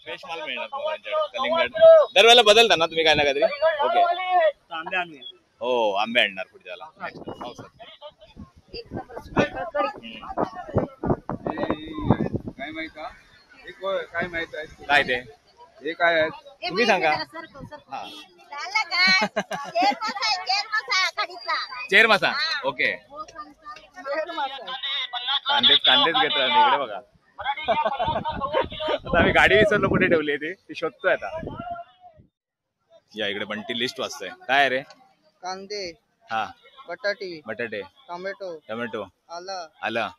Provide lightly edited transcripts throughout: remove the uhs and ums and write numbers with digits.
Fresh माल मिळणार तुम्हाला कलिंगड. दरवेळेला बदलता ना तुम्ही काय ना काहीतरी? ओके. आंबे आणूया. हो आंबे आणणार पुढच्याला. हो सर. काय माहित का? काय माहित आहे? काय ते? हे काय आहे? तुम्ही सांगा. हा चेर मासा. ओके. कांदेच घेतोय आम्ही इकडे बघा. आता आम्ही गाडी विसरलो कुठे ठेवली ती शोधतोय आता. या इकडे बंटी लिस्ट वाचतोय. काय रे? कांदे, हा बटाटे, टोमॅटो, आलं, आलं,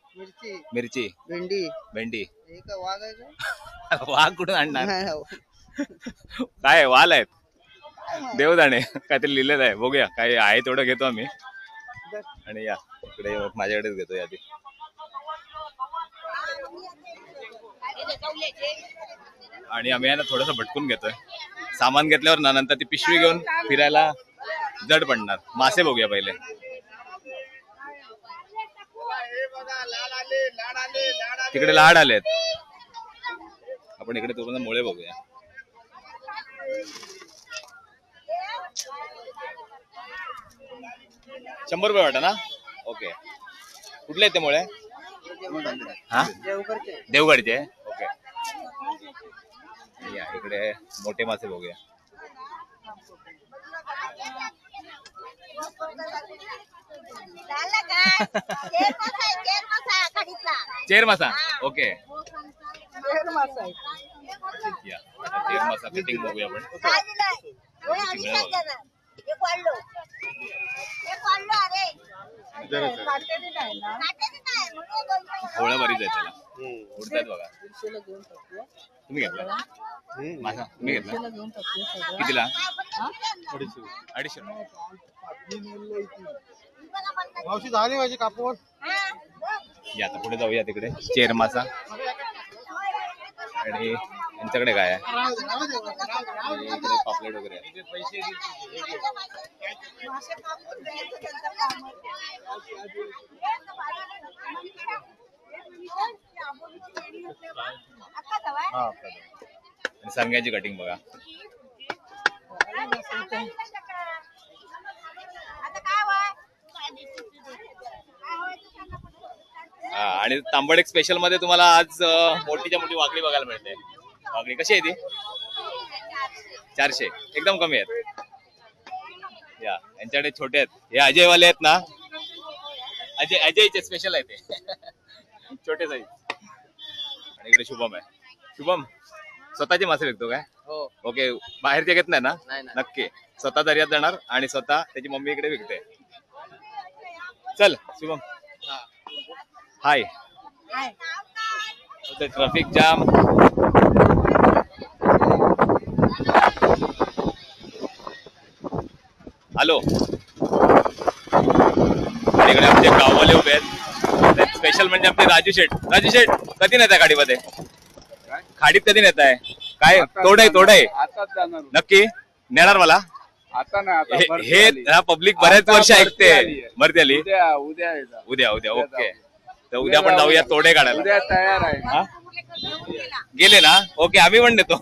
मिरची, भेंडी. भेंडी. हे काय वाघ आहे का? वाघ कुठून आणणार? नाही. काय वाल आहेत देवदाणे काहीतरी लिहिलेलं आहे. बघूया काय आहे तेवढं घेतो आम्ही. आणि या इकडे माझ्याकडेच घेतो यादी. आणि आम्ही ना थोडस भटकून घेतोय. सामान घेतल्यावर ना नंतर ती पिशवी घेऊन फिरायला जड पडणार. मासे बघूया पहिले. तिकडे लाड आलेत. आपण इकडे तोपर्यंत मुळे बघूया. ₹100 वाटा ना? ओके. कुठले आहेत ते मुळे? हा देवगडचे. ओके. या इकडे मोठे मासे बघूया. चेर मासा. ओके. या चेर मासा कटिंग बघूया आपण. होळा बरीच आहे त्याला. उडतात बघा. तुम्ही घेतला मासा? तुम्ही घेतला कितीला? 250. मावशी झाली माझी कापून. या आता पुढे जाऊया तिकडे चेर मासा. आणि यांच्याकडे काय आहे? इकडे पापलेट वगैरे आहे. सांग्याची कटिंग बघा. हा आणि तांबड स्पेशल मध्ये तुम्हाला आज मोठीच्या मोठी वाकडी बघायला मिळते. वाकडी कशी आहे ती? 400. एकदम कमी आहेत. या यांच्याकडे छोटे आहेत. हे अजयवाले आहेत ना? अजयचे स्पेशल आहे ते. छोटे साईज. आणि इकडे शुभम आहे. शुभम स्वतःचे मासे विकतो काय? हो. ओके. बाहेरचे घेत नाही ना? नाही. नक्की. स्वतः दर्यात जाणार आणि स्वतः त्याची मम्मी इकडे विकते. चल Shubham. Hi. Traffic jam. Hello. इकडे आमचे गाववाले उभे आहेत. स्पेशल म्हणजे आमचे राजू शेठ. कधी नेताय गाडीमध्ये? खाडीत कधी नेताय? काय तोडाय नक्की नेणार मला? आता ना हे पब्लिक बऱ्याच वर्ष ऐकते. भरती आली उद्या. ओके. तर उद्या पण जाऊया तोडे काढायला. उद्या तयार आहे. हा गेले ना? ओके आम्ही पण नेतो.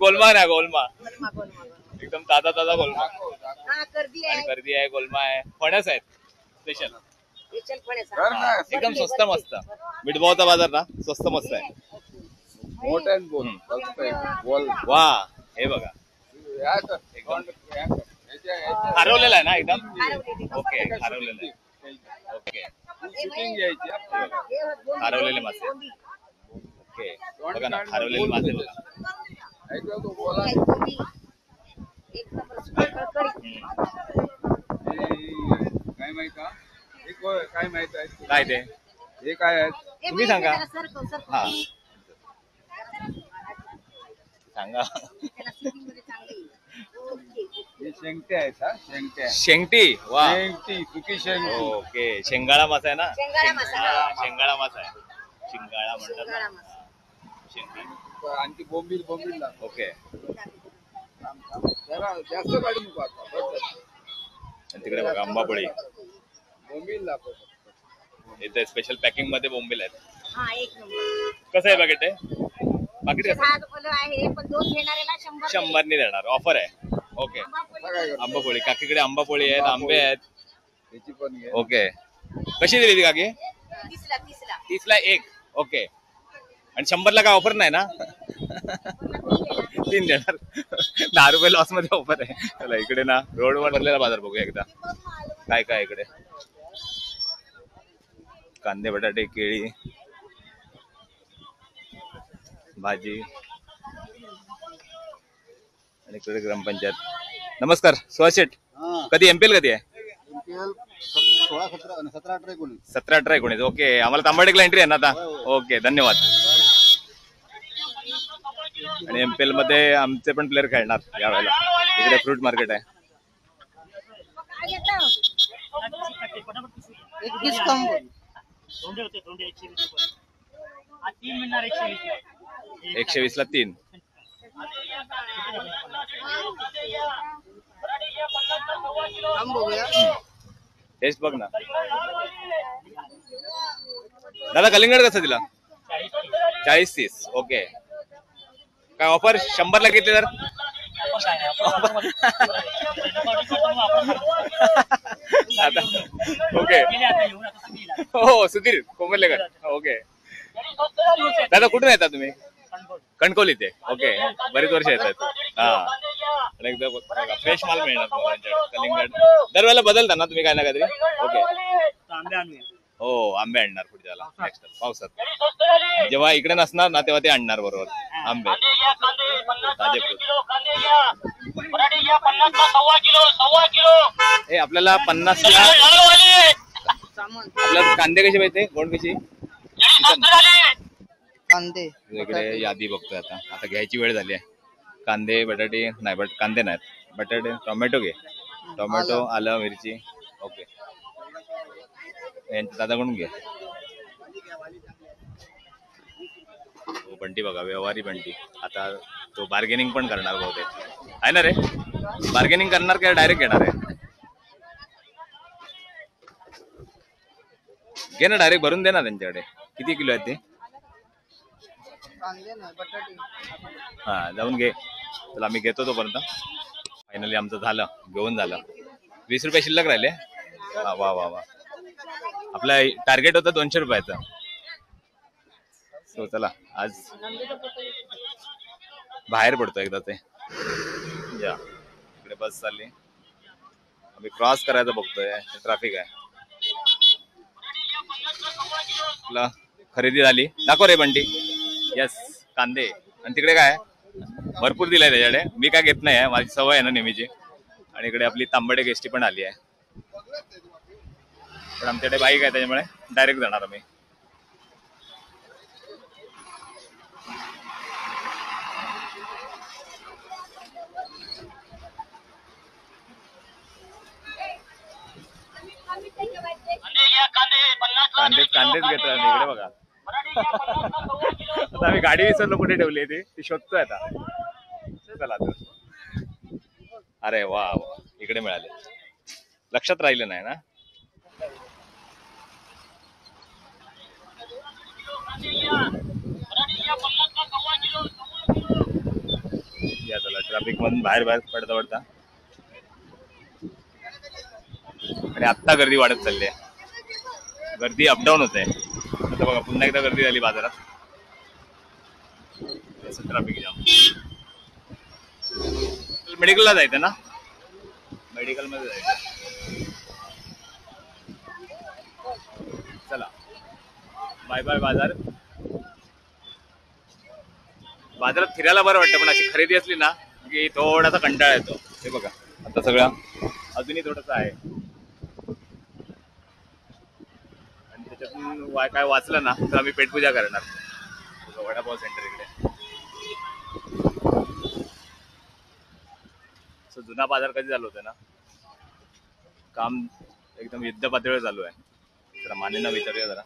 गोलमा ना गोलमा एकदम ताजा गोलमा. आणि गर्दी आहे. गोलमा आहे. फणस आहेत स्पेशल. एकदम स्वस्त मस्त. मिठभावचा बाजार ना स्वस्त मस्त आहे. वा हे बघा. हरवलेला आहे ना एकदम? ओके हरवलेला आहे. ओके हरवलेले मासे. ओके बघा ना हरवलेले मासे बघा. काय माहित का? काय माहित आहे? काय ते? हे काय आहे? तुम्ही सांगा. हा सांगा. शेंगटे आहेत. शेंगटी. वा सुकी शेंगटी. ओके शेंगाळा मासा आहे ना? शेंगाळा मासा. शेंगाळा मासा आहे. शिंगाळा म्हणतात ना. शेंगटी. आणखी बोंबील ओके. जरा जास्त गाडी नको आता. तिकडे बघा अंबापोळी. बोंबील दाखव. इथे स्पेशल पॅकिंग मध्ये बोंबील आहेत. हा एक नंबर. कसं आहे पॅकेट आहे? पाकिट कसं? 6 फुलं आहे पण 2 घेणाऱ्याला 100 100 देणार, ऑफर आहे. ओके, आंबापोळी काकीकडे आंबापोळी आहेत, आंबे आहेत. त्याची पण घे. ओके, कशी दिली ती काकी? 30ला 30ला एक. ओके, आणि 100ला काय ऑफर नाही ना? 3 देणार. 10 रुपये लॉस मध्ये ऑफर आहे. चला इकडे ना रोडवर भरलेला बाजार बघूया एकदा काय काय इकडे. कांदे, बटाटे, केळी, भाजी आणि इकडे ग्रामपंचायत. नमस्कार सुहास शेठ, कधी एमपीएल कधी आहे? 16, 17, 17, 18, 19. 17, 18, 19. ओके, आम्हाला तांबडेकला एंट्री आहे ना आता. ओके, धन्यवाद. आणि एमपीएल मध्ये आमचे पण प्लेअर खेळणार यावेळेला. इकडे फ्रूट मार्केट आहे. एक डिश कम बोल. 120ला 3. कम बघूया. टेस्ट बघ ना दादा. कलिंगड कसं दिला? 40-30. ओके, काय ऑफर? 100ला घेतले तर आता. ओके, हो सुधीर कोमलेकर. ओके दादा, कुठून येतात तुम्ही? कणकोली ते. ओके, बरीच वर्ष येतात. हा, आणि एकदम फ्रेश माल मिळणार तुम्हाला. कलिंगड दरवेळेला बदलता ना तुम्ही काय ना काहीतरी? ओके, हो आंबे आणणार पुढच्याला नेक्स्ट पावसात. जेव्हा इकडे नसणार ना तेव्हा ते आणणार बरोबर आंबे ताजे फ्रूट. हे आपल्याला 50ला. आपल्याला कांदे कसे पाहिजे? गोंड कशी? कांदे, इकडे यादी बघतोय आता. आता घ्यायची वेळ झाली आहे. कांदे, बटाटे नाही, कांदे नाहीत, बटाटे. टोमॅटो घे. टोमॅटो, आलं, मिरची. ओके, यांच्या दादाकडून घे. बंटी बघा, व्यवहारी बंटी. आता तो बार्गेनिंग पण करणार बहुतेक आहे ना रे? बार्गेनिंग करणार काय डायरेक्ट घेणार आहे? घे ना, डायरेक्ट भरून दे ना त्यांच्याकडे. किती किलो आहेत ते? कांदे नाही, बटाटे. हा, जाऊन घे. चला आम्ही घेतो तोपर्यंत. फायनली आमचं झालं, घेऊन झालं. 20 रुपये शिल्लक राहिले. वा वा वा वा. आपला टार्गेट होतं 200 रुपयाचं. सो चला आज बाहेर पडतो एकदा ते. या इकडे बस चालली, आम्ही क्रॉस करायचं बघतोय. ट्रॅफिक आहे. तुला खरेदी झाली? दाखव रे बंटी. येस, कांदे. आणि तिकडे काय भरपूर दिलाय त्याच्याकडे. मी काय घेत नाही आहे, माझी सवय आहे ना नेहमीची. आणि इकडे आपली तांबडे गेस्टी पण आली आहे. पण आमच्याकडे बाईक आहे त्याच्यामुळे डायरेक्ट जाणार आम्ही. कांदेच घेतोय आम्ही. इकडे बघा. आता आम्ही गाडी विसरलो कुठे ठेवली ती शोधतोय आता. चला तर. अरे वा वा, इकडे मिळाले. लक्षात राहिलं नाही ना. या चला, ट्रॅफिक मधून बाहेर पडता पडता. आणि आत्ता गर्दी वाढत चालली आहे. गर्दी अपडाऊन होते. आता बघा पुन्हा एकदा गर्दी झाली बाजारात. Traffic jam. मेडिकलला जायचं ना? मेडिकल मध्ये जायचं. चला बाय बाय. बाजारात फिरायला बरं वाटतं, पण अशी खरेदी असली ना की थोडासा कंटाळा येतो. हे बघा आता सगळं अजूनही थोडंसं आहे. आणि त्याच्यातून काय वाचलं ना तर आम्ही पेटपूजा करणार. वडापाव सेंटर इकडे. जुना बाजार कधी चालू होतं ना, काम एकदम युद्ध पातळीवर चालू आहे. जरा मानेंना विचारूया जरा.